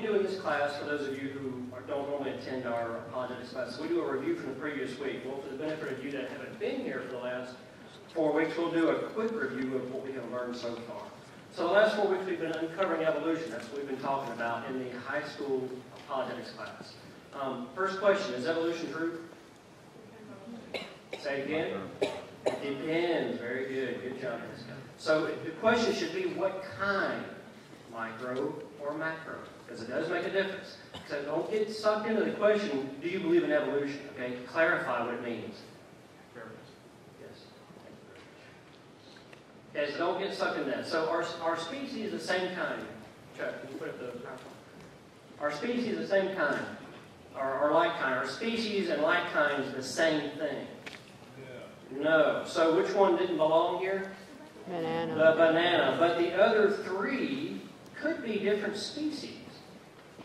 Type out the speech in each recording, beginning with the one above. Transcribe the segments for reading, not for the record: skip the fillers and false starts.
we do in this class, for those of you who don't normally attend our apologetics class, we do a review from the previous week. Well, for the benefit of you that haven't been here for the last 4 weeks, we'll do a quick review of what we have learned so far. So the last 4 weeks we've been uncovering evolution. That's what we've been talking about in the high school apologetics class. First question, is evolution true? Say it again. It depends. Very good. Good job, Jessica. So the question should be what kind? Micro or macro? Because it does make a difference. So don't get sucked into the question, do you believe in evolution? Okay, clarify what it means. Yes. Okay, so don't get sucked in that. So our species is the same kind. Chuck, can you put up the our species is the same kind. Or like kind. Our species and like kind is the same thing. Yeah. No. So which one didn't belong here? Banana. The banana. But the other three could be different species,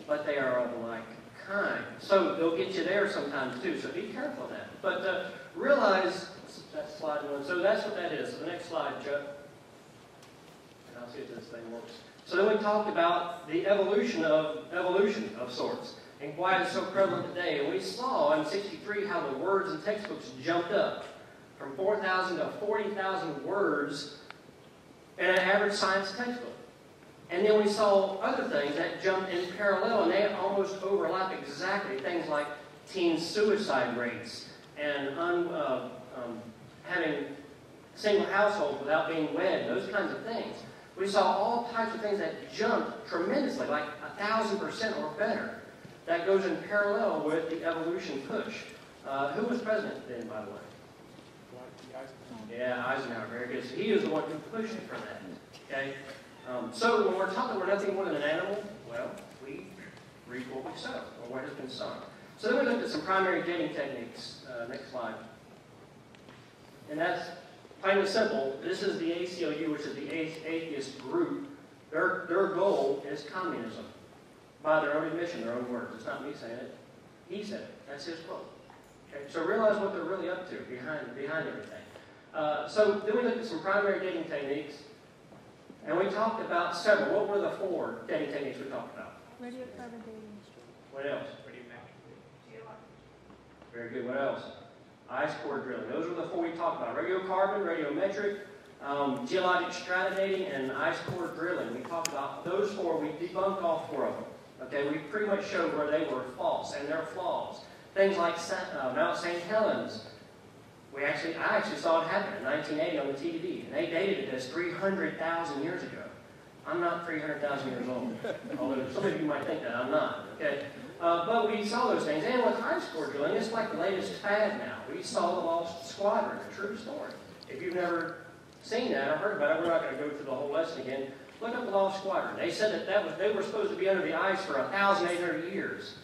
but they are of like kind. So they'll get you there sometimes too, so be careful of that. But realize, that's slide one, so that's what that is. So the next slide, Chuck. And I'll see if this thing works. So then we talked about the evolution of sorts, and why it's so prevalent today. And we saw in '63 how the words in textbooks jumped up from 4,000 to 40,000 words in an average science textbook. And then we saw other things that jumped in parallel, and they almost overlap exactly. Things like teen suicide rates and having single households without being wed, those kinds of things. We saw all types of things that jumped tremendously, like 1,000% or better. That goes in parallel with the evolution push. Who was president then, by the way? Yeah, Eisenhower, very good. So he is the one who pushed for that. Okay? So when we're talking we're nothing more than an animal, well, we reap what we sow, or what has been sown. So then we looked at some primary dating techniques. Next slide. And that's plain and simple. This is the ACLU, which is the atheist group. Their goal is communism. By their own admission, their own words. It's not me saying it. He said it. That's his quote. Okay? So realize what they're really up to behind everything. So then we looked at some primary dating techniques. And we talked about several. What were the 4 dating techniques we talked about? Radiocarbon dating. What else? Very good. What else? Ice core drilling. Those were the 4 we talked about. Radiocarbon, radiometric, geologic strata dating, and ice core drilling. We talked about those 4. We debunked all 4 of them. Okay, we pretty much showed where they were false and their flaws. Things like Mount St. Helens. I actually saw it happen in 1980 on the TV, and they dated it as 300,000 years ago. I'm not 300,000 years old, although some of you might think that I'm not. Okay, but we saw those things, and with ice core drilling, it's like the latest fad now. We saw the Lost Squadron, a true story. If you've never seen that or heard about it, we're not going to go through the whole lesson again. Look up the Lost Squadron. They said that they were supposed to be under the ice for 1,800 years,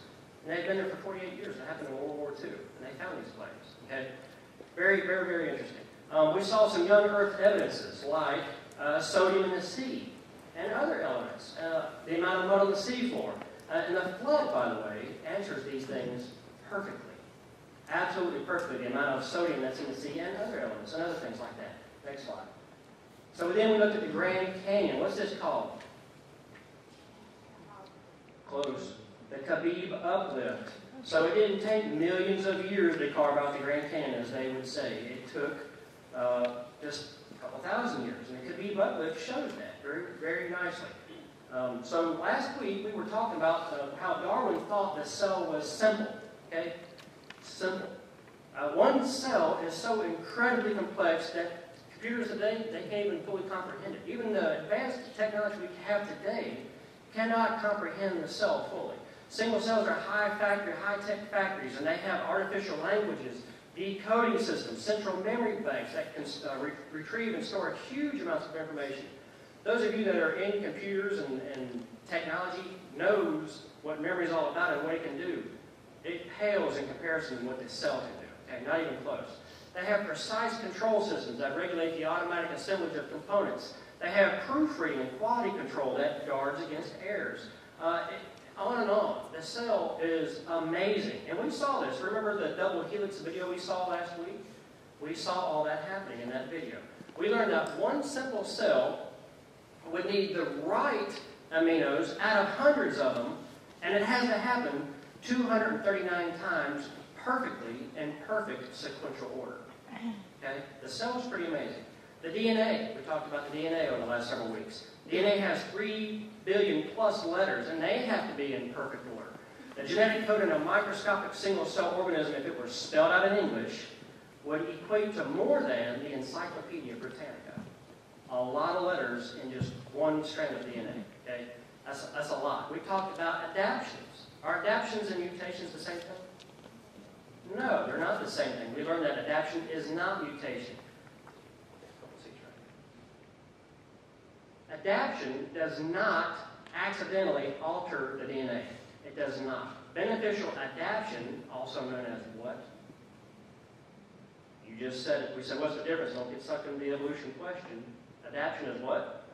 and they'd been there for 48 years. It happened in World War II, and they found these claims. Okay. Very, very, very interesting. We saw some young Earth evidences like sodium in the sea and other elements, the amount of mud on the seafloor. And the flood, by the way, answers these things perfectly. Absolutely perfectly, the amount of sodium that's in the sea and other elements and other things like that. Next slide. So then we looked at the Grand Canyon. What's this called? Close. The Khabib Uplift. So it didn't take millions of years to carve out the Grand Canyon, as they would say. It took just a couple thousand years. And the Khabib Uplift shows that very, very nicely. So last week we were talking about how Darwin thought the cell was simple. Okay? Simple. One cell is so incredibly complex that computers today, they can't even fully comprehend it. Even the advanced technology we have today cannot comprehend the cell fully. Single cells are high-tech factories, and they have artificial languages, decoding systems, central memory banks that can retrieve and store huge amounts of information. Those of you that are in computers and technology knows what memory is all about and what it can do. It pales in comparison to what the cell can do. Okay, not even close. They have precise control systems that regulate the automatic assemblage of components. They have proofreading and quality control that guards against errors. On and on. The cell is amazing. And we saw this. Remember the double helix video we saw last week? We saw all that happening in that video. We learned that one simple cell would need the right aminos out of hundreds of them And it has to happen 239 times perfectly in perfect sequential order. Okay? The cell is pretty amazing. The DNA, we talked about the DNA over the last several weeks. DNA has 3 billion plus letters, and they have to be in perfect order. The genetic code in a microscopic single-cell organism, if it were spelled out in English, would equate to more than the Encyclopedia Britannica. A lot of letters in just one strand of DNA. Okay? That's a lot. We talked about adaptions. Are adaptions and mutations the same thing? No, they're not the same thing. We learned that adaptation is not mutation. Adaptation does not accidentally alter the DNA. It does not. Beneficial adaptation, also known as what? You just said it. We said, what's the difference? Don't get sucked into the evolution question. Adaptation is what?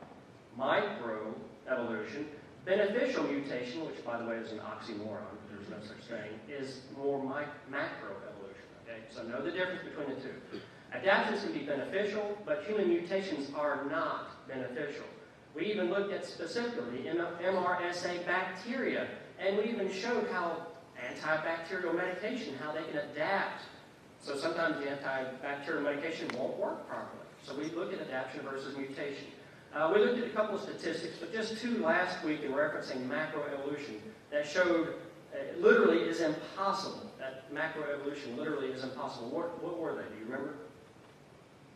Microevolution. Beneficial mutation, which by the way is an oxymoron, there's no such thing, is more macroevolution. Okay? So know the difference between the two. Adaptations can be beneficial, but human mutations are not beneficial. We even looked at specifically MRSA bacteria, and we even showed how antibacterial medication, how they can adapt. So sometimes the antibacterial medication won't work properly. So we looked at adaptation versus mutation. We looked at a couple of statistics, but just two last week in referencing macroevolution that showed it literally is impossible. That macroevolution literally is impossible. What were they? Do you remember?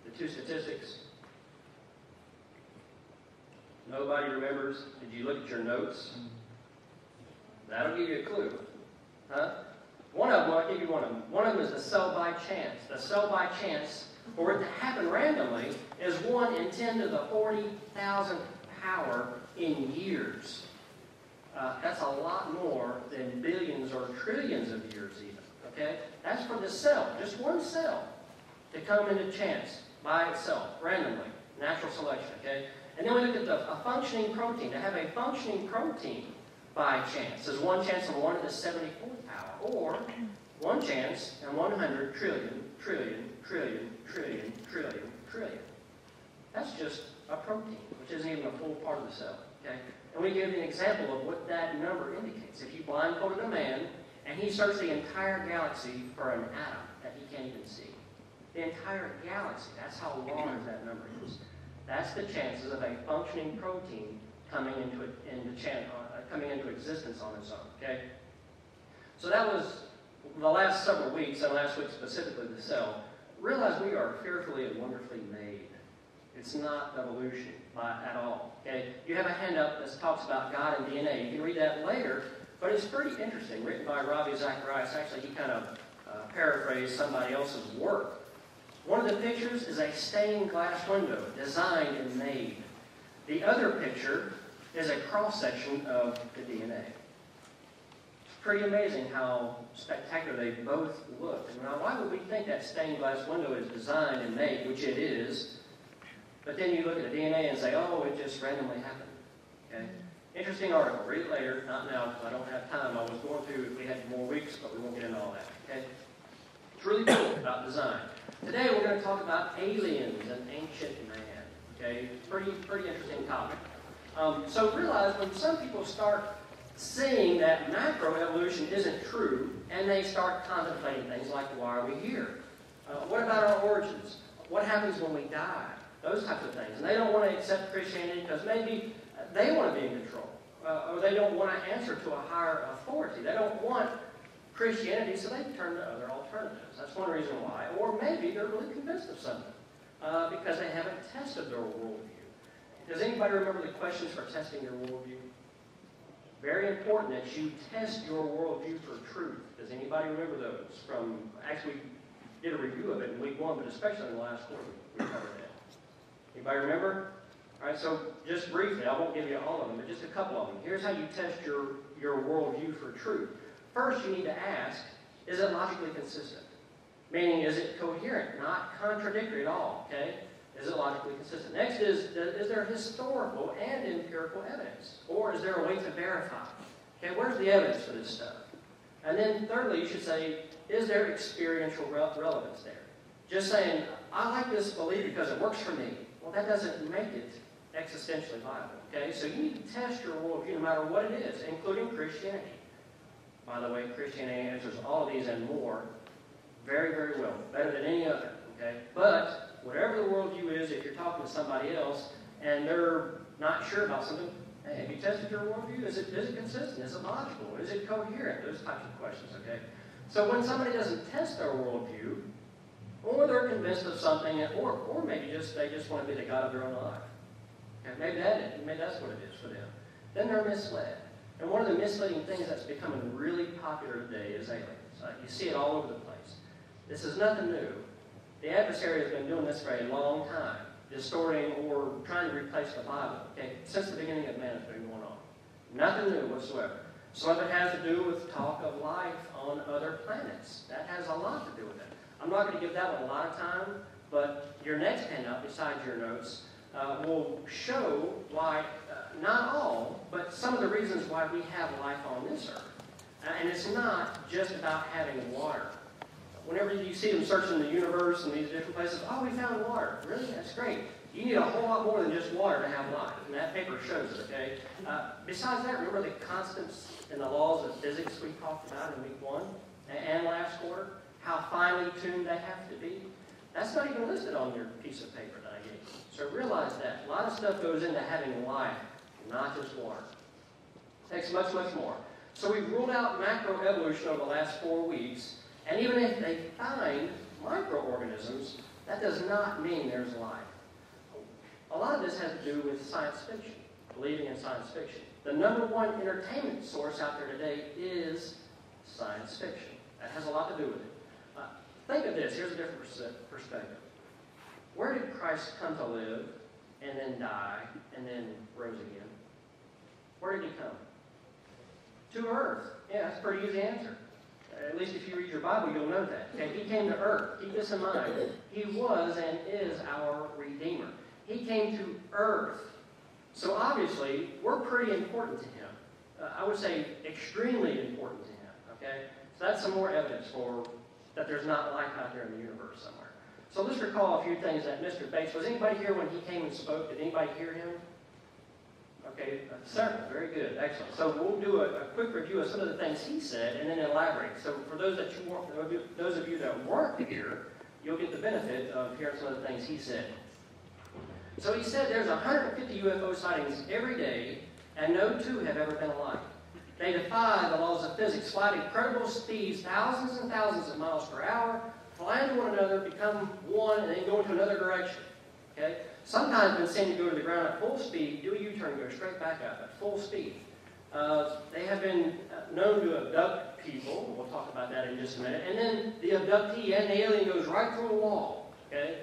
The two statistics? Nobody remembers. Did you look at your notes? That'll give you a clue. Huh? One of them, I'll give you one of them. One of them is the cell by chance. The cell by chance, for it to happen randomly, is 1 in 10 to the 40,000th power in years. That's a lot more than billions or trillions of years even. Okay? That's for the cell, just one cell, to come into chance by itself, randomly, natural selection. Okay? And then we look at a functioning protein. To have a functioning protein by chance is 1 chance in 1 to the 74th power, or 1 chance in 100 trillion, trillion, trillion, trillion, trillion, trillion. That's just a protein, which isn't even a full part of the cell. Okay? And we give an example of what that number indicates. If you blindfolded a man and he searched the entire galaxy for an atom that he can't even see, the entire galaxy, that's how large that number is. That's the chances of a functioning protein coming into existence on its own. Okay? So that was the last several weeks, and last week specifically the cell. Realize we are fearfully and wonderfully made. It's not evolution at all. Okay? You have a handout that talks about God and DNA. You can read that later, but it's pretty interesting. Written by Ravi Zacharias. Actually, he kind of paraphrased somebody else's work. One of the pictures is a stained glass window, designed and made. The other picture is a cross-section of the DNA. It's pretty amazing how spectacular they both look. Now, why would we think that stained glass window is designed and made, which it is, but then you look at the DNA and say, oh, it just randomly happened. Okay? Interesting article. Read it later. Not now, because I don't have time. I was going to if we had more weeks, but we won't get into all that. Okay? It's really cool about design. Today we're going to talk about aliens and ancient man. Okay, pretty interesting topic. So realize when some people start seeing that macroevolution isn't true, and they start contemplating things like, why are we here? What about our origins? What happens when we die? Those types of things. And they don't want to accept Christianity because maybe they want to be in control, or they don't want to answer to a higher authority. They don't want Christianity, so they turn to other alternatives. That's one reason why. Or maybe they're really convinced of something because they haven't tested their worldview. Does anybody remember the questions for testing your worldview? Very important that you test your worldview for truth. Does anybody remember those? Actually, we did a review of it in week 1, but especially in the last quarter, we covered that. Anybody remember? All right, so just briefly, I won't give you all of them, but just a couple of them. Here's how you test your worldview for truth. First, you need to ask, is it logically consistent? Meaning, is it coherent, not contradictory at all? Okay? Is it logically consistent? Next is there historical and empirical evidence? Or is there a way to verify? Okay, where's the evidence for this stuff? And then thirdly, you should say, is there experiential relevance there? Just saying, I like this belief because it works for me. Well, that doesn't make it existentially viable. Okay? So you need to test your worldview no matter what it is, including Christianity. By the way, Christianity answers all of these and more very, very well, better than any other. Okay? But whatever the worldview is, if you're talking to somebody else and they're not sure about something, hey, have you tested your worldview? Is it consistent? Is it logical? Is it coherent? Those types of questions. Okay? So when somebody doesn't test their worldview, or they're convinced of something, or maybe they just want to be the God of their own life. Okay? Maybe that's what it is for them. Then they're misled. And one of the misleading things that's becoming really popular today is aliens. You see it all over the place. This is nothing new. The adversary has been doing this for a long time, distorting or trying to replace the Bible. Okay? Since the beginning of man, it's been going on. Nothing new whatsoever. Some of it has to do with talk of life on other planets. That has a lot to do with it. I'm not going to give that one a lot of time, but your next handout, besides your notes, will show why, not all, but some of the reasons why we have life on this earth. And it's not just about having water. Whenever you see them searching the universe and these different places, oh, we found water. Really? That's great. You need a whole lot more than just water to have life. And that paper shows it, okay? Besides that, remember the constants and the laws of physics we talked about in week 1 and last quarter? How finely tuned they have to be? That's not even listed on your piece of paper that I gave you. So realize that. A lot of stuff goes into having life, not just water. It takes much, much more. So we've ruled out macroevolution over the last 4 weeks. And even if they find microorganisms, that does not mean there's life. A lot of this has to do with science fiction, believing in science fiction. The number one entertainment source out there today is science fiction. That has a lot to do with it. Think of this. Here's a different perspective. Where did Christ come to live and then die and then rose again? Where did he come? To earth. Yeah, that's a pretty easy answer. At least if you read your Bible, you'll know that. Okay, he came to earth. Keep this in mind. He was and is our Redeemer. He came to earth. So obviously, we're pretty important to him. I would say extremely important to him. Okay? So that's some more evidence for that there's not life out there in the universe somewhere. So let's recall a few things that Mr. Bates, was anybody here when he came and spoke? Did anybody hear him? Okay, several. Very good. Excellent. So we'll do a quick review of some of the things he said and then elaborate. So for those of you that weren't here, you'll get the benefit of hearing some of the things he said. So he said there's 150 UFO sightings every day, and no two have ever been alike. They defy the laws of physics, fly at incredible speeds, thousands and thousands of miles per hour, fly into one another, become one, and then go into another direction. Okay? Sometimes when seen to go to the ground at full speed, do a U-turn and go straight back up at full speed. They have been known to abduct people. We'll talk about that in just a minute. And then the abductee and the alien goes right through a wall. Okay?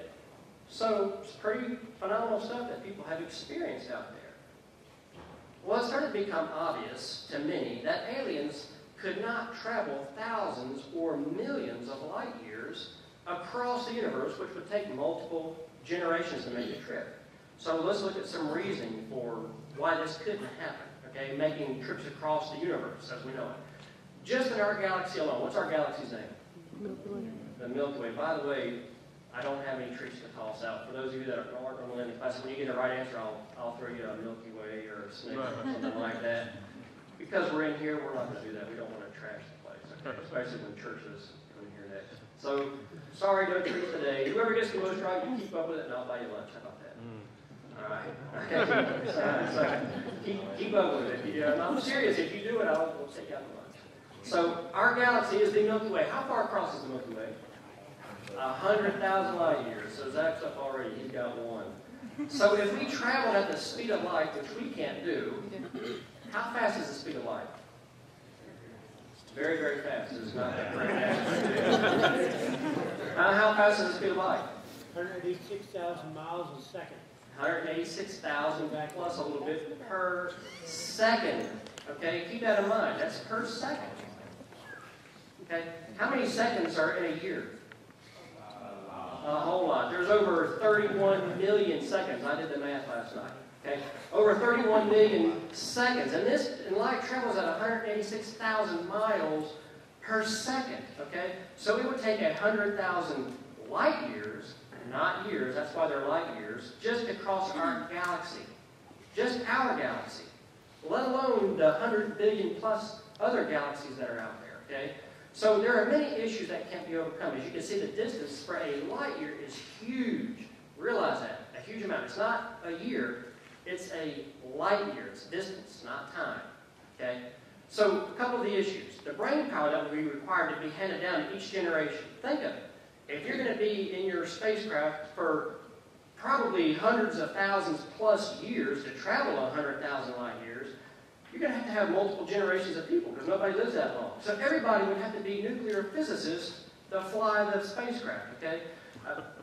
So it's pretty phenomenal stuff that people have experienced out there. Well, it started to become obvious to many that aliens could not travel thousands or millions of light years across the universe, which would take multiple generations to make a trip. So let's look at some reasoning for why this couldn't happen, okay, making trips across the universe as we know it. Just in our galaxy alone, what's our galaxy's name? Milky Way. The Milky Way. By the way, I don't have any treats to toss out. For those of you that aren't on the class, when you get the right answer, I'll throw you a Milky Way or a Snickers or something like that. Because we're in here, we're not going to do that. We don't want to trash the place, okay? Especially when churches come in here next. So, sorry, no treats today. Whoever gets the most right, you keep up with it, and I'll buy you lunch. How about that? All right. So keep up with it. Yeah, I'm serious. If you do it, we'll take you out to lunch. So, our galaxy is the Milky Way. How far across is the Milky Way? 100,000 light years. So Zach's up already. He's got one. So if we traveled at the speed of light, which we can't do, how fast is the speed of light? Very, very fast. It's not that great. How fast is the speed of light? 186,000 miles a second. 186,000 plus a little bit per second. Okay, keep that in mind. That's per second. Okay, how many seconds are in a year? A whole lot. There's over 31 million seconds. I did the math last night. Okay, over 31 million seconds, and light travels at 186,000 miles per second. Okay, so it would take 100,000 light years, not years. That's why they're light years, just to cross our galaxy, just our galaxy. Let alone the 100 billion plus other galaxies that are out there, okay? So there are many issues that can't be overcome. As you can see, the distance for a light year is huge. Realize that, a huge amount. It's not a year, it's a light year. It's distance, not time, okay? So a couple of the issues. The brain power that will be required to be handed down to each generation. Think of it. If you're going to be in your spacecraft for probably hundreds of thousands plus years to travel 100,000 light years, you're going to have multiple generations of people because nobody lives that long. So everybody would have to be nuclear physicists to fly the spacecraft, okay?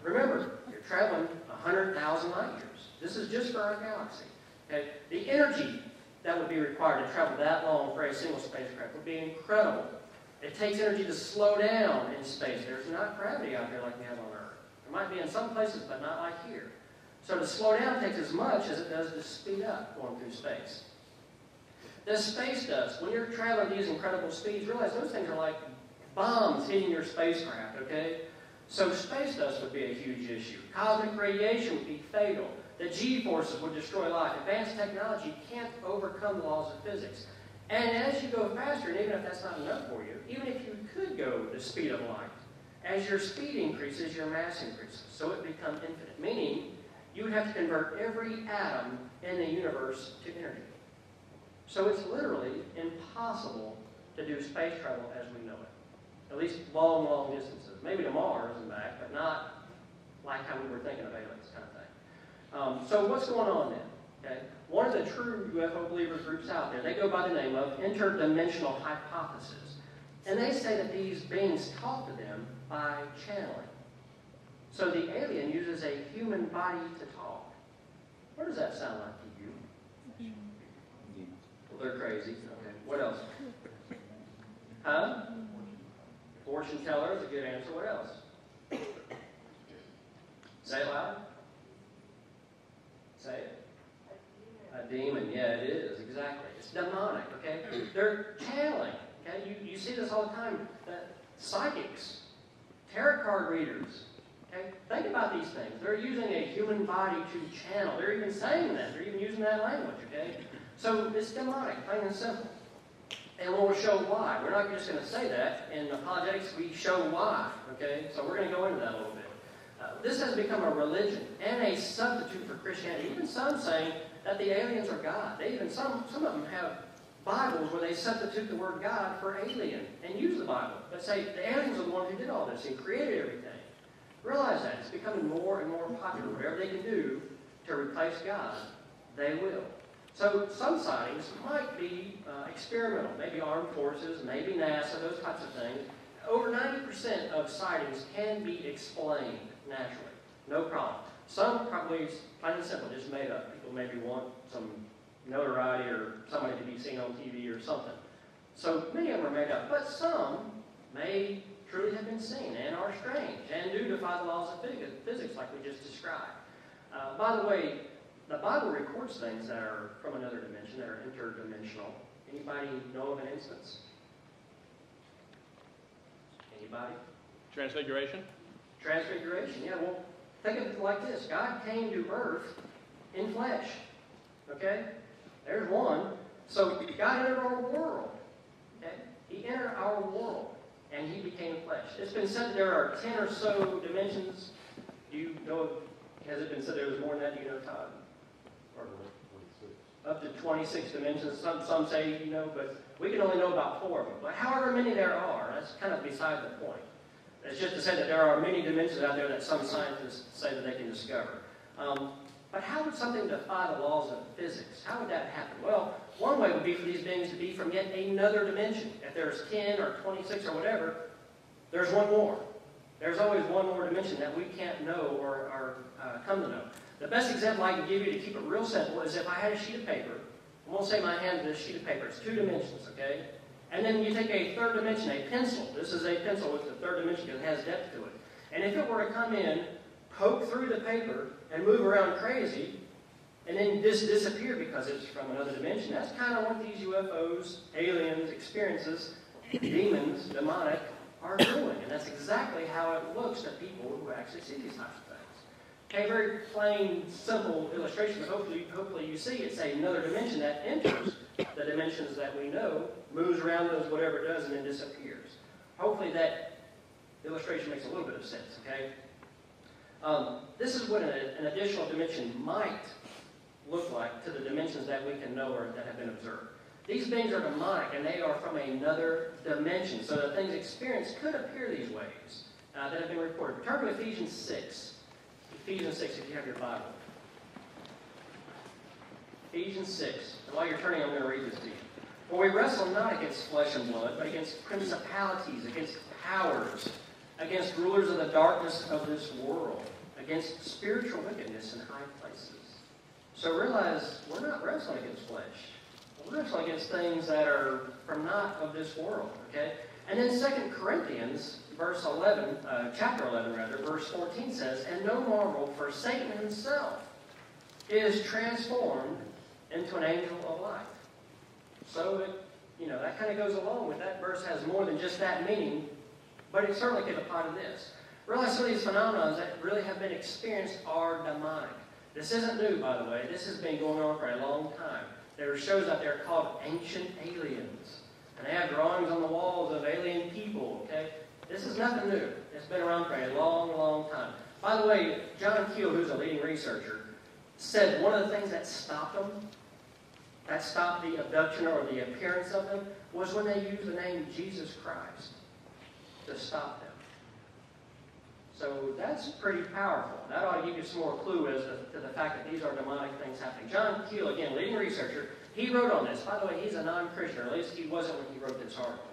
Remember, you're traveling 100,000 light years. This is just for our galaxy, okay? The energy that would be required to travel that long for a single spacecraft would be incredible. It takes energy to slow down in space. There's not gravity out there like we have on Earth. There might be in some places, but not like here. So to slow down takes as much as it does to speed up going through space. The space dust, when you're traveling these incredible speeds, realize those things are like bombs hitting your spacecraft, okay? So space dust would be a huge issue. Cosmic radiation would be fatal. The G-forces would destroy life. Advanced technology can't overcome the laws of physics. And as you go faster, and even if that's not enough for you, even if you could go the speed of light, as your speed increases, your mass increases. So it becomes infinite, meaning you would have to convert every atom in the universe to energy. So it's literally impossible to do space travel as we know it. At least long, long distances. Maybe to Mars and back, but not like how we were thinking of aliens kind of thing. So what's going on then? Okay? One of the true UFO believer groups out there, they go by the name of interdimensional hypothesis. And they say that these beings talk to them by channeling. So the alien uses a human body to talk. What does that sound like to you? Well, they're crazy. Okay. What else? Huh? Fortune teller is a good answer. What else? Say it loud. Say it. A demon. Yeah, it is. Exactly. It's demonic. Okay. They're channeling. Okay. You see this all the time. Psychics, tarot card readers. Okay. Think about these things. They're using a human body to channel. They're even saying that. They're even using that language. Okay. So it's demonic, plain and simple. And we'll show why. We're not just going to say that. In Apologetics, we show why. Okay? So we're going to go into that a little bit. This has become a religion and a substitute for Christianity. Even some saying that the aliens are God. They even some of them have Bibles where they substitute the word God for alien and use the Bible. But say the aliens are the ones who did all this and created everything. Realize that. It's becoming more and more popular. Whatever they can do to replace God, they will. So some sightings might be experimental, maybe armed forces, maybe NASA, those types of things. Over 90% of sightings can be explained naturally, no problem. Some probably, plain and simple, just made up. People maybe want some notoriety or somebody to be seen on TV or something. So many of them are made up, but some may truly have been seen and are strange and do defy the laws of physics like we just described. By the way, the Bible records things that are from another dimension, that are interdimensional. Anybody know of an instance? Anybody? Transfiguration? Transfiguration, yeah. Well, think of it like this. God came to earth in flesh. Okay? There's one. So God entered our world. Okay? He entered our world, and he became flesh. It's been said that there are 10 or so dimensions. Do you know, has it been said there was more than that? Do you know, Todd? Up to 26 dimensions. Some say, you know, but we can only know about 4 of them. But however many there are, that's kind of beside the point. It's just to say that there are many dimensions out there that some scientists say that they can discover. But how would something defy the laws of physics? How would that happen? Well, one way would be for these beings to be from yet another dimension. If there's 10 or 26 or whatever, there's one more. There's always one more dimension that we can't know or come to know. The best example I can give you to keep it real simple is if I had a sheet of paper, I won't say my hand is a sheet of paper, it's 2 dimensions, okay? And then you take a third dimension, a pencil. This is a pencil with the third dimension because it has depth to it. And if it were to come in, poke through the paper, and move around crazy, and then disappear because it's from another dimension, that's kind of what these UFOs, aliens, experiences, demons, demonic, are doing. And that's exactly how it looks to people who actually see these types of things. Okay, very plain, simple illustration, but hopefully you see it's another dimension that enters the dimensions that we know, moves around those whatever it does, and then disappears. Hopefully that illustration makes a little bit of sense, okay? This is what an additional dimension might look like to the dimensions that we can know or that have been observed. These beings are demonic, and they are from another dimension, so that things experienced could appear these ways that have been reported. Turn to Ephesians 6. Ephesians 6, if you have your Bible. Ephesians 6. And while you're turning, I'm going to read this to you. For we wrestle not against flesh and blood, but against principalities, against powers, against rulers of the darkness of this world, against spiritual wickedness in high places. So realize we're not wrestling against flesh. We're wrestling against things that are from not of this world. Okay? And then 2 Corinthians chapter 11, verse 14 says, and no marvel, for Satan himself is transformed into an angel of light. So that kind of goes along with that verse, has more than just that meaning, but it certainly could apply to this. Realize some of these phenomena that really have been experienced are demonic. This isn't new, by the way. This has been going on for a long time. There are shows out there called Ancient Aliens. And they have drawings on the walls of alien people, okay? This is nothing new. It's been around for a long, long time. By the way, John Keel, who's a leading researcher, said one of the things that stopped them, that stopped the abduction or the appearance of them, was when they used the name Jesus Christ to stop them. So that's pretty powerful. That ought to give you some more clue as to the fact that these are demonic things happening. John Keel, again, leading researcher, he wrote on this. By the way, he's a non-Christian, or at least he wasn't when he wrote this article.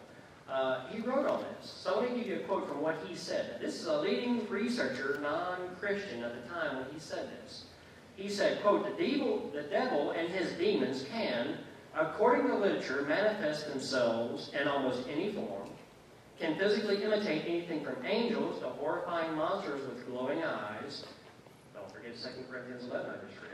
He wrote on this. So let me give you a quote from what he said. This is a leading researcher, non-Christian at the time when he said this. He said, quote, the devil and his demons can, according to literature, manifest themselves in almost any form, can physically imitate anything from angels to horrifying monsters with glowing eyes. Don't forget 2 Corinthians 11 I just read.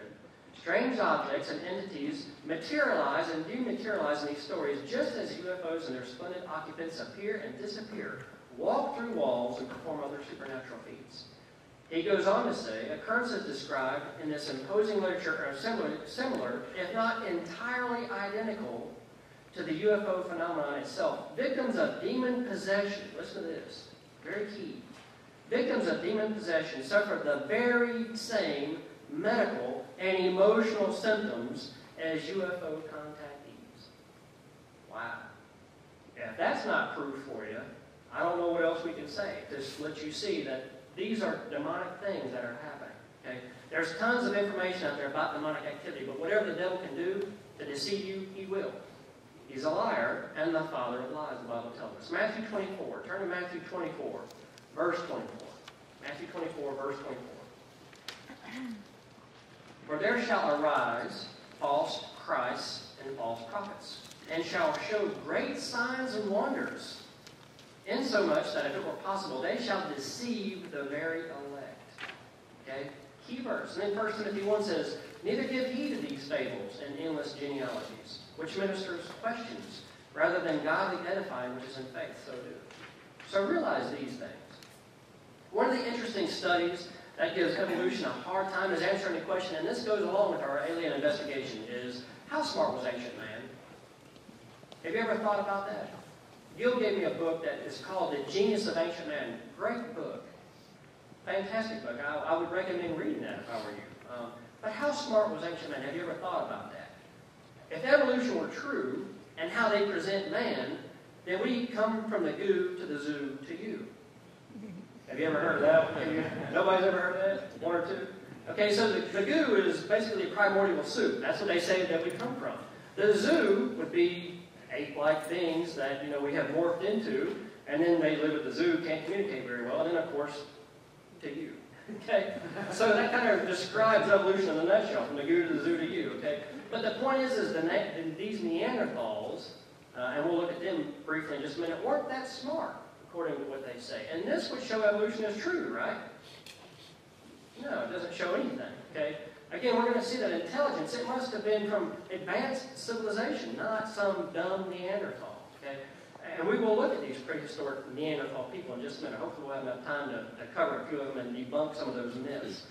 Strange objects and entities materialize and dematerialize in these stories just as UFOs and their splendid occupants appear and disappear, walk through walls, and perform other supernatural feats. He goes on to say, occurrences described in this imposing literature are similar, if not entirely identical, to the UFO phenomenon itself. Victims of demon possession, listen to this, very key. Victims of demon possession suffer the very same medical and emotional symptoms as UFO contactees. Wow. If that's not proof for you, I don't know what else we can say. Just let you see that these are demonic things that are happening. Okay? There's tons of information out there about demonic activity, but whatever the devil can do to deceive you, he will. He's a liar and the father of lies, the Bible tells us. Matthew 24. Turn to Matthew 24, verse 24. Matthew 24, verse 24. For there shall arise false Christs and false prophets, and shall show great signs and wonders, insomuch that if it were possible, they shall deceive the very elect. Okay? Key verse. And then 1 Timothy 1 says, neither give heed to these fables and endless genealogies, which ministers questions, rather than godly edifying, which is in faith, so do. So realize these things. One of the interesting studies that gives evolution a hard time is answering the question, and this goes along with our alien investigation, is how smart was ancient man? Have you ever thought about that? Gil gave me a book that is called The Genius of Ancient Man. Great book. Fantastic book. I would recommend reading that if I were you. But how smart was ancient man? Have you ever thought about that? If evolution were true, and how they present man, then we come from the goo to the zoo to you. Have you ever heard of that? Nobody's ever heard of that? One or two? Okay, so the goo is basically primordial soup. That's what they say that we come from. The zoo would be ape-like beings that, we have morphed into, and then they live at the zoo, can't communicate very well, and then, of course, to you. Okay? So that kind of describes evolution in a nutshell, from the goo to the zoo to you. Okay? But the point is that these Neanderthals, and we'll look at them briefly in just a minute, weren't that smart, according to what they say. And this would show evolution is true, right? No, it doesn't show anything. Okay? Again, we're going to see that intelligence, it must have been from advanced civilization, not some dumb Neanderthal. Okay? And we will look at these prehistoric Neanderthal people in just a minute. Hopefully we'll have enough time to cover a few of them and debunk some of those myths.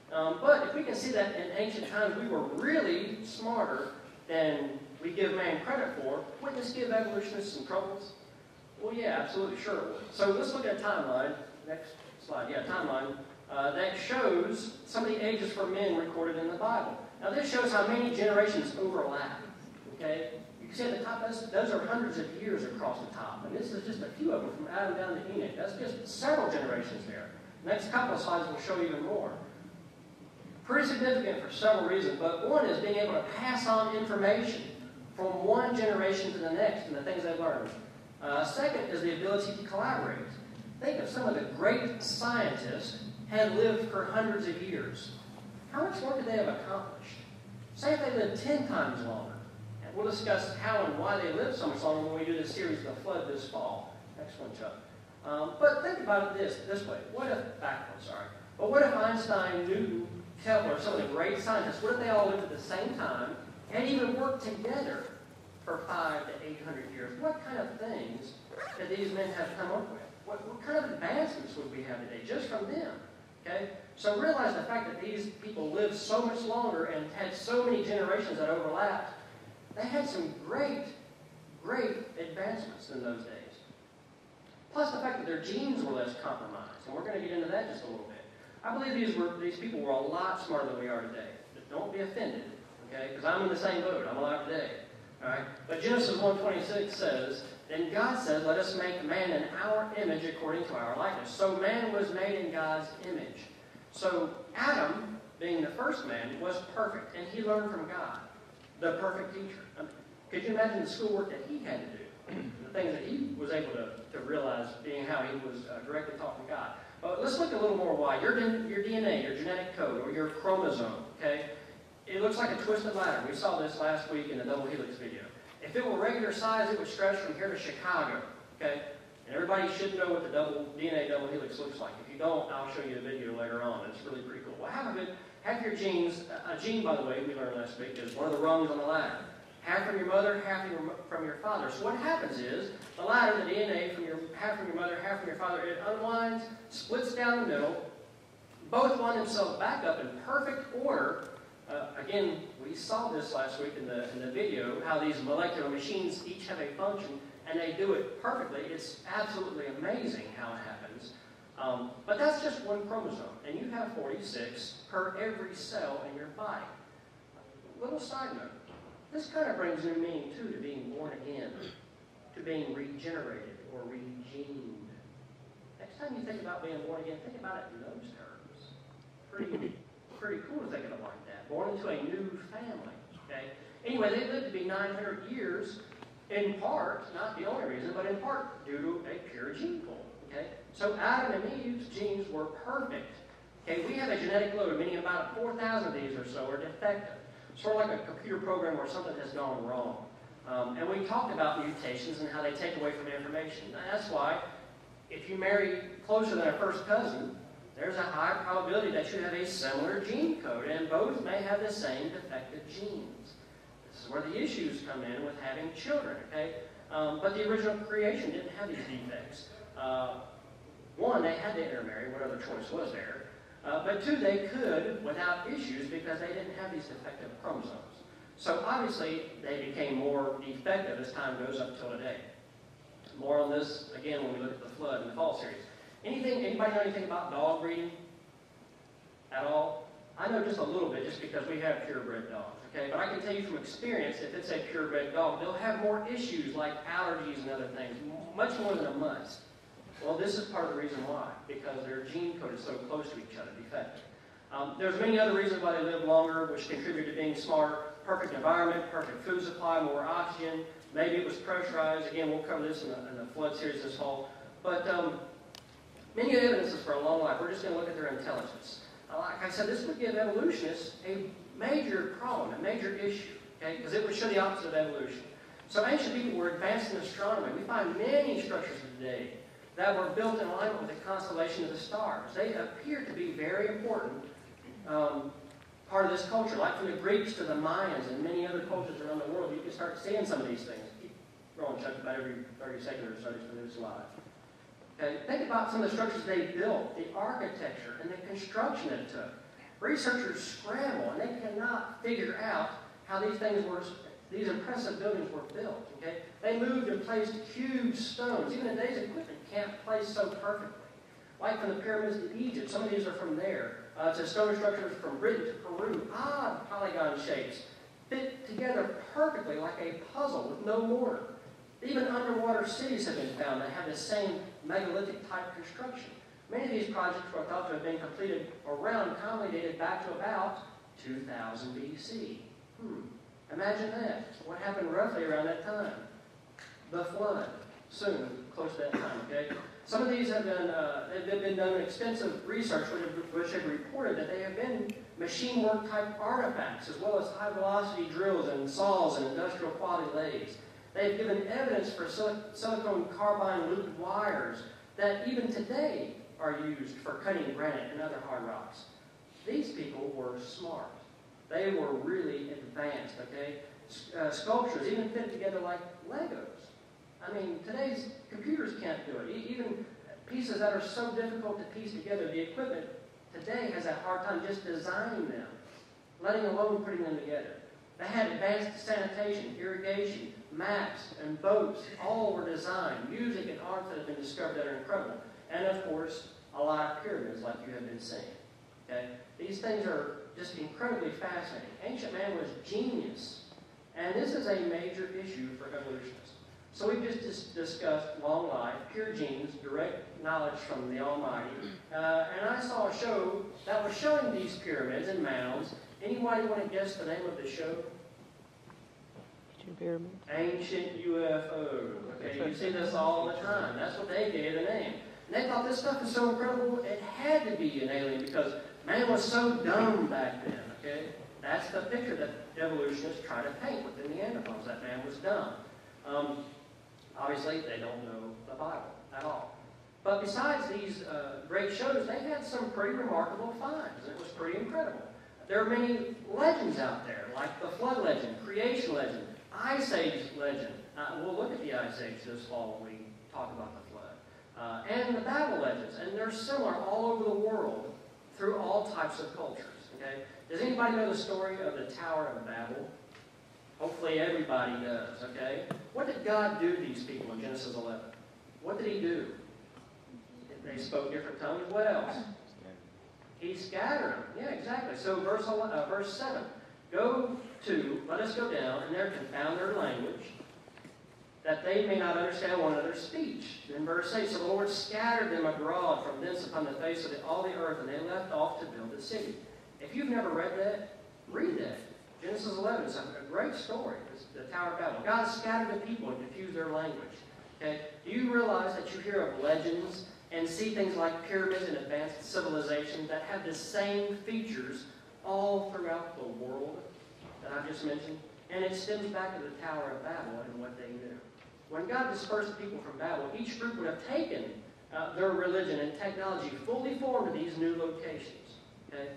But if we can see that in ancient times we were really smarter than we give man credit for, wouldn't this give evolutionists some troubles? Well, yeah, absolutely, sure it would. So let's look at a timeline. Next slide. Yeah, timeline. That shows some of the ages for men recorded in the Bible. Now, this shows how many generations overlap. Okay? You can see at the top, those are hundreds of years across the top. And this is just a few of them from Adam down to Enoch. That's just several generations there. Next couple of slides will show even more. Pretty significant for several reasons, but one is being able to pass on information from one generation to the next and the things they learned. Second is the ability to collaborate. Think of some of the great scientists had lived for hundreds of years. How much more could they have accomplished? Say if they lived 10 times longer. And we'll discuss how and why they lived so much longer when we do this series, The Flood, this fall. Next one, Chuck. But think about it this way. What if Einstein, Newton, Kepler, some of the great scientists, what if they all lived at the same time and even worked together for 500 to 800 years? What kind of things did these men have come up with? What kind of advancements would we have today just from them? Okay? So realize the fact that these people lived so much longer and had so many generations that overlapped. They had some great advancements in those days. Plus the fact that their genes were less compromised. And we're going to get into that just a little bit. I believe these people were a lot smarter than we are today. But don't be offended, okay? Because I'm in the same boat. I'm alive today. All right? But Genesis 1:26 says, "Then God said, let us make man in our image according to our likeness." So man was made in God's image. So Adam, being the first man, was perfect. And he learned from God, the perfect teacher. Could you imagine the schoolwork that he had to do? The things that he was able to realize, being how he was directly taught from God. But let's look a little more why. Your DNA, your genetic code, or your chromosome, okay? It looks like a twisted ladder. We saw this last week in the double helix video. If it were regular size, it would stretch from here to Chicago, okay? And everybody should know what the DNA double helix looks like. If you don't, I'll show you a video later on. It's really pretty cool. Well, half your genes, a gene, by the way, we learned last week, is one of the rungs on the ladder. Half from your mother, half from your father. So what happens is, the ladder, the DNA, half from your mother, half from your father, it unwinds, splits down the middle. Both line themselves back up in perfect order. Again, we saw this last week in the video, how these molecular machines each have a function, and they do it perfectly. It's absolutely amazing how it happens. But that's just one chromosome, and you have 46 per every cell in your body. Little side note. This kind of brings new meaning, too, to being born again, to being regenerated or regened. Next time you think about being born again, think about it in those terms. Pretty cool to think of it like that. Born into a new family, okay? Anyway, they lived to be 900 years, in part, not the only reason, but in part due to a pure gene pool, okay? So Adam and Eve's genes were perfect. Okay, we have a genetic load, meaning about 4,000 of these or so are defective. Sort of like a computer program where something has gone wrong. And we talked about mutations and how they take away from information. And that's why, if you marry closer than a first cousin, there's a high probability that you have a similar gene code, and both may have the same defective genes. This is where the issues come in with having children, okay? But the original creation didn't have these defects. One, they had to intermarry, what other choice was there? But two, they could without issues because they didn't have these defective chromosomes. So obviously, they became more defective as time goes up till today. More on this, again, when we look at the flood in the fall series. Anybody know anything about dog breeding? At all? I know just a little bit just because we have purebred dogs, okay? But I can tell you from experience, if it's a purebred dog, they'll have more issues like allergies and other things, much more than a mutt. Well, this is part of the reason why, because their gene code is so close to each other, defective. There's many other reasons why they live longer, which contribute to being smart. Perfect environment, perfect food supply, more oxygen. Maybe it was pressurized. Again, we'll cover this in the flood series this fall. But many evidences for a long life. We're just going to look at their intelligence. Like I said, this would give evolutionists a major problem, a major issue, okay? Because it would show the opposite of evolution. So ancient people were advanced in astronomy. We find many structures today that were built in alignment with the constellation of the stars. They appear to be very important part of this culture. Like from the Greeks to the Mayans and many other cultures around the world, you can start seeing some of these things. Keep growing, Chuck, about every 30 seconds or so to this live. Okay, think about some of the structures they built, the architecture and the construction it took. Researchers scramble and they cannot figure out how these things were these impressive buildings were built. Okay? They moved and placed huge stones. Even today's equipment can't place so perfectly. Like from the pyramids of Egypt, some of these are from there, to stone structures from Britain to Peru, odd polygon shapes, fit together perfectly like a puzzle with no mortar. Even underwater cities have been found that have the same megalithic-type construction. Many of these projects were thought to have been completed around, commonly dated back to about 2000 BC. Imagine that. What happened roughly around that time? The flood. Soon, close to that time, okay? Some of these have been done extensive research which have reported that they have been machine work type artifacts, as well as high velocity drills and saws and industrial quality lathes. They've given evidence for silicon carbide looped wires that even today are used for cutting granite and other hard rocks. These people were smart. They were really advanced, okay? Sculptures even fit together like Legos. I mean, today's computers can't do it. Even pieces that are so difficult to piece together, the equipment today has a hard time just designing them, letting alone putting them together. They had advanced sanitation, irrigation, maps, and boats. All were designed. Music and art that have been discovered that are incredible. And, of course, a lot of pyramids like you have been seeing. Okay? These things are just incredibly fascinating. Ancient man was genius. And this is a major issue for evolutionists. So we've just discussed long life, pure genes, direct knowledge from the Almighty. And I saw a show that was showing these pyramids and mounds. Anybody want to guess the name of the show? Pyramids. Ancient UFO. Okay, you see this all the time. That's what they gave the name. And they thought this stuff was so incredible, it had to be an alien because man was so dumb back then. Okay, that's the picture that evolutionists try to paint with the Neanderthals. That man was dumb. Obviously, they don't know the Bible at all. But besides these great shows, they had some pretty remarkable finds. And it was pretty incredible. There are many legends out there, like the flood legend, creation legend, Ice Age legend. We'll look at the Ice Age this fall when we talk about the flood. And the Babel legends. And they're similar all over the world through all types of cultures. Okay? Does anybody know the story of the Tower of Babel? Hopefully everybody does, okay? What did God do to these people in Genesis 11? What did he do? They spoke different tongues. What else? He scattered them. Yeah, exactly. So verse 7. Let us go down, and there confound their language, that they may not understand one another's speech. Then verse 8, so the Lord scattered them abroad from thence upon the face of all the earth, and they left off to build a city. If you've never read that, read that. Genesis 11 is a great story. It's the Tower of Babel. God scattered the people and confused their language. Okay? Do you realize that you hear of legends and see things like pyramids and advanced civilizations that have the same features all throughout the world that I've just mentioned? And it stems back to the Tower of Babel and what they knew. When God dispersed the people from Babel, each group would have taken their religion and technology fully formed to these new locations. Okay?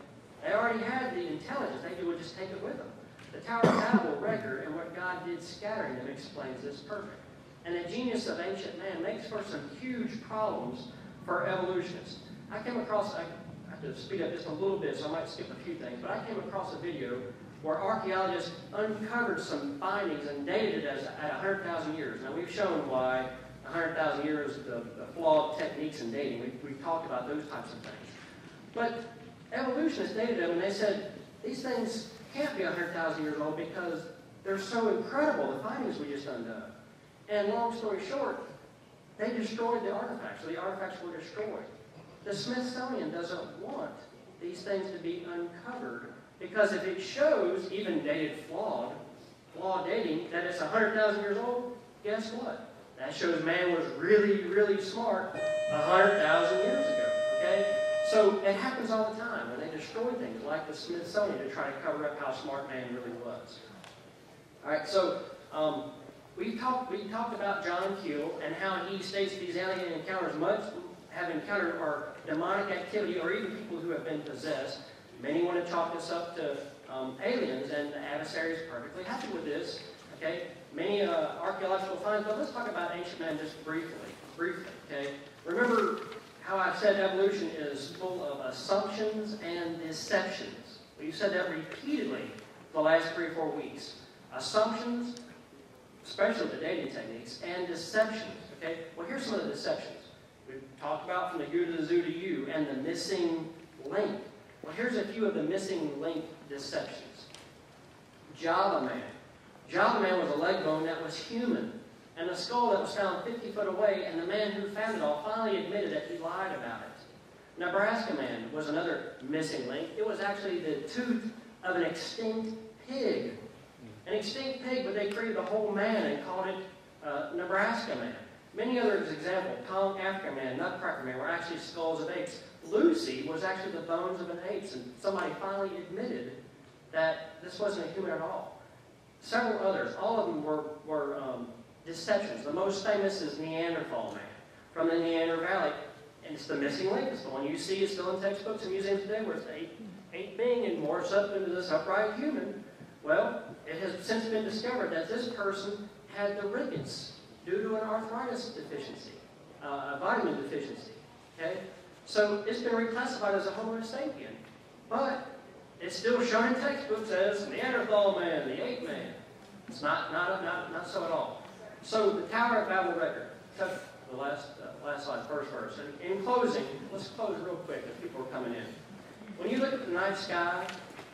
They already had the intelligence. They would just take it with them. The Tower of Babel record and what God did scattering them explains this perfect. And the genius of ancient man makes for some huge problems for evolutionists. I came across, I have to speed up just a little bit, so I might skip a few things, but I came across a video where archaeologists uncovered some findings and dated it as at 100,000 years. Now, we've shown why 100,000 years, the flawed techniques in dating. We've talked about those types of things. But evolutionists dated them, and they said, these things can't be 100,000 years old because they're so incredible, the findings we just undone. And long story short, they destroyed the artifacts, so the artifacts were destroyed. The Smithsonian doesn't want these things to be uncovered because if it shows, even dated flawed dating, that it's 100,000 years old, guess what? That shows man was really, really smart 100,000 years ago, okay? So it happens all the time when they destroy things like the Smithsonian to try to cover up how smart man really was. All right, so we talked about John Keel and how he states these alien encounters have encountered are demonic activity or even people who have been possessed. Many want to chalk this up to aliens, and the adversary is perfectly happy with this. Okay, many archaeological finds, but let's talk about ancient man just briefly. Okay, remember how I've said evolution is full of assumptions and deceptions. We've said that repeatedly the last 3 or 4 weeks. assumptions, especially the dating techniques, and deceptions. Okay? Well, here's some of the deceptions. We've talked about from the you to the zoo to you and the missing link. Well, here's a few of the missing link deceptions. Java Man. Java Man was a leg bone that was human, and a skull that was found 50 foot away, and the man who found it all finally admitted that he lied about it. Nebraska Man was another missing link. It was actually the tooth of an extinct pig. An extinct pig, but they created the whole man and called it Nebraska Man. Many other examples, Tom African Man, Nutcracker Man, were actually skulls of apes. Lucy was actually the bones of an ape, and somebody finally admitted that this wasn't a human at all. Several others, all of them were deceptions. The most famous is Neanderthal Man from the Neander Valley. And it's the missing link. It's the one you see is still in textbooks and museums today, where it's ape being and morphs up into this upright human. Well, it has since been discovered that this person had the rickets due to an arthritis deficiency, a vitamin deficiency. Okay? So it's been reclassified as a Homo sapien. But it's still shown in textbooks as Neanderthal Man, the ape man. It's not so at all. So the Tower of Babel record. Touch the last slide, first verse. And in closing, let's close real quick as people are coming in. When you look at the night sky,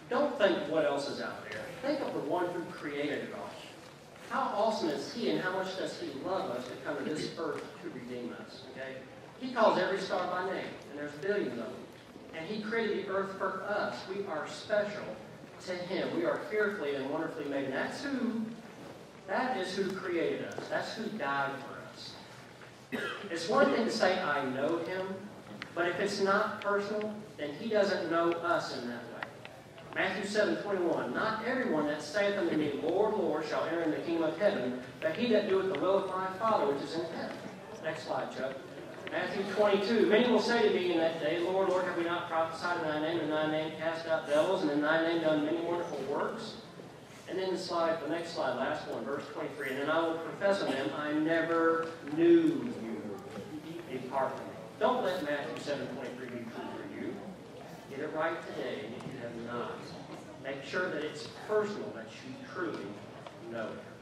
don't think what else is out there. Think of the one who created it all. How awesome is He, and how much does He love us to come to this earth to redeem us? Okay? He calls every star by name, and there's billions of them. And He created the earth for us. We are special to Him. We are fearfully and wonderfully made. And that is who created us. That's who died for us. It's one thing to say, I know Him, but if it's not personal, then He doesn't know us in that way. Matthew 7:21, not everyone that saith unto me, Lord, Lord, shall enter in the kingdom of heaven, but he that doeth the will of my Father which is in heaven. Next slide, Chuck. Matthew 22, many will say to me in that day, Lord, Lord, have we not prophesied in thy name, in thy name cast out devils, and in thy name done many wonderful works? And then the next slide, last one, verse 23, and then I will profess unto them, I never knew you. Depart from me. Don't let Matthew 7:23 be true for you. Get it right today, and if you have not, make sure that it's personal, that you truly know it.